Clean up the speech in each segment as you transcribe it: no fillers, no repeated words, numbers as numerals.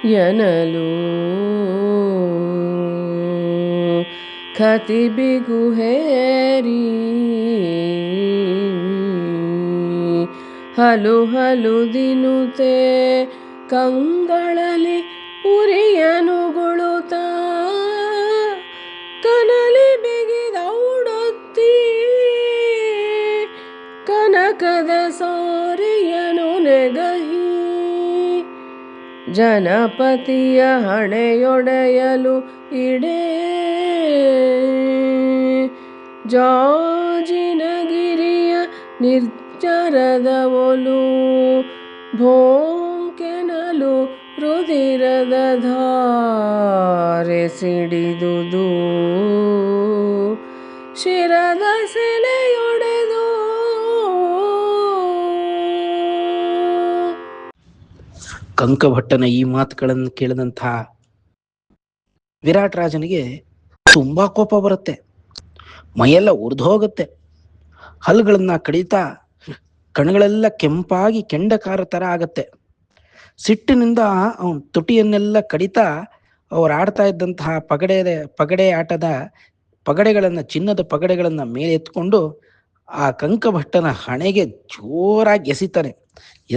ಎನಲು ಖತಿ ಬಿಗು ಹೇರಿ ಹಲು ಹಲು ದಿನುತೆ ಕಂಗಳಲಿ ಉರಿಯನುಗೊಳುತ್ತ ಕನಲಿ ಬಿಗಿದೌಡೊತ್ತಿ ಕನಕದ ಸೋರಿಯನು ನೆಗಹಿ ಜನಪತಿಯ ಹಣೆಯೊಡೆಯಲು ಇಡೆ ಜಾಜಿನಗಿರಿಯ ನಿರ್ಜರದ ಒಲು ಭೋಂಕೆನಲು ರುದಿರದ ಧಾರೆ ಸಿಡಿದುದು ಶಿರದ ಸೆಲೆಯೊಡೆದು ಕಂಕಭಟ್ಟನ ಈ ಮಾತುಗಳನ್ನು ಕೇಳಿದಂತಹ ವಿರಾಟ್ ರಾಜನಿಗೆ ತುಂಬಾ ಕೋಪ ಬರುತ್ತೆ. ಮೈಯೆಲ್ಲ ಉರಿದು ಹೋಗುತ್ತೆ. ಹಲ್ಲುಗಳನ್ನ ಕಡಿತಾ ಕಣ್ಗಳೆಲ್ಲ ಕೆಂಪಾಗಿ ಕೆಂಡಕಾರ ತರ ಆಗತ್ತೆ. ಸಿಟ್ಟಿನಿಂದ ಅವನ ತುಟಿಯನ್ನೆಲ್ಲ ಕಡಿತಾ ಅವ್ರು ಆಡ್ತಾ ಇದ್ದಂತಹ ಪಗಡೆ ಆಟದ ಚಿನ್ನದ ಪಗಡೆಗಳನ್ನ ಮೇಲೆ ಎತ್ಕೊಂಡು ಆ ಕಂಕಭಟ್ಟನ ಹಣೆಗೆ ಜೋರಾಗಿ ಎಸಿತಾನೆ.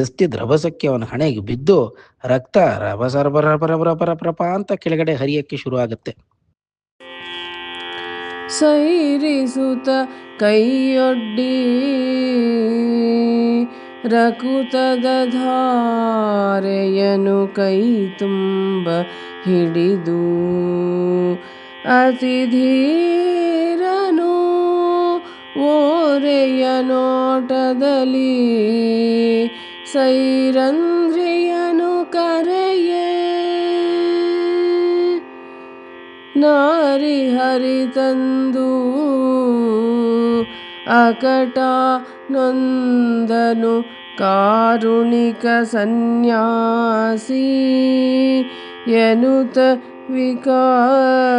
ಎಸ್ತಿದ್ ರಭಸಕ್ಕೆ ಅವನ ಹಣೆಗೆ ಬಿದ್ದು ರಕ್ತ ರಭಸರಬರಬರಬರಬರಬರಪ ಅಂತ ಕೆಳಗಡೆ ಹರಿಯಕ್ಕೆ ಶುರು ಆಗತ್ತೆ. ಸೈರಿಸುತ್ತ ಕೈಯೊಡ್ಡಿ ರಕುತದ ಧಾರೆಯನು ಕೈ ತುಂಬ ಹಿಡಿದು ಅತಿ ಧೀರನು ಓರೆಯ ನೋಟದಲ್ಲಿ ಸೈರಂಧ್ರಿಯನು ಕರೆಯೇ ನಾರಿ ಹರಿತಂದು ಅಕಟ ನೊಂದನು ಕಾರುಣಿಕ ಸನ್ಯಾಸಿ ಎನುತ ವಿಕಾರಿಸದೆ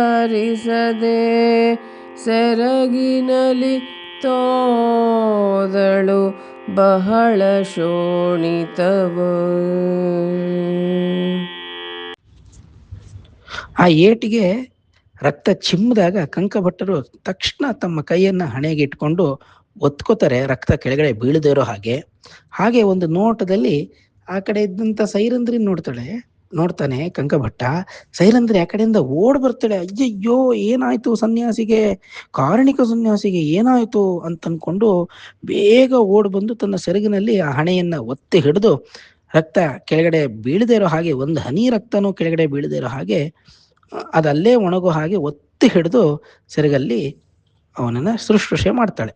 ಸೆರಗಿನಲಿ ತೋದಳು ಬಹಳ ಶೋಣಿತವ. ಆ ಏಟಿಗೆ ರಕ್ತ ಚಿಮ್ಮದಾಗ ಕಂಕಭಟ್ಟರು ತಕ್ಷಣ ತಮ್ಮ ಕೈಯನ್ನ ಹಣೆಗೆ ಇಟ್ಕೊಂಡು ಒತ್ಕೋತಾರೆ, ರಕ್ತ ಕೆಳಗಡೆ ಬೀಳದೇ ಇರೋ ಹಾಗೆ ಒಂದು ನೋಟದಲ್ಲಿ ಆ ಕಡೆ ಇದ್ದಂತ ಸೈರಂಧ್ರಿ ನೋಡ್ತಾನೆ ಕಂಕಭಟ್ಟ. ಸೈರಂಧ್ರಿ ಆ ಕಡೆಯಿಂದ ಓಡ್ ಬರ್ತಾಳೆ. ಅಯ್ಯಯ್ಯೋ ಏನಾಯ್ತು ಸನ್ಯಾಸಿಗೆ, ಕಾರಣಿಕ ಸನ್ಯಾಸಿಗೆ ಏನಾಯ್ತು ಅಂತ ಅನ್ಕೊಂಡು ಬೇಗ ಓಡ್ ಬಂದು ತನ್ನ ಸೆರಗಿನಲ್ಲಿ ಆ ಹಣೆಯನ್ನ ಒತ್ತಿ ಹಿಡಿದು ರಕ್ತ ಕೆಳಗಡೆ ಬೀಳದೇ ಇರೋ ಹಾಗೆ, ಒಂದು ಹನಿ ರಕ್ತನೂ ಕೆಳಗಡೆ ಬೀಳದೇ ಇರೋ ಹಾಗೆ ಅದಲ್ಲೇ ಒಣಗೋ ಹಾಗೆ ಒತ್ತಿ ಹಿಡಿದು ಸೆರಗಲ್ಲಿ ಅವನನ್ನ ಶುಶ್ರೂಷೆ ಮಾಡ್ತಾಳೆ.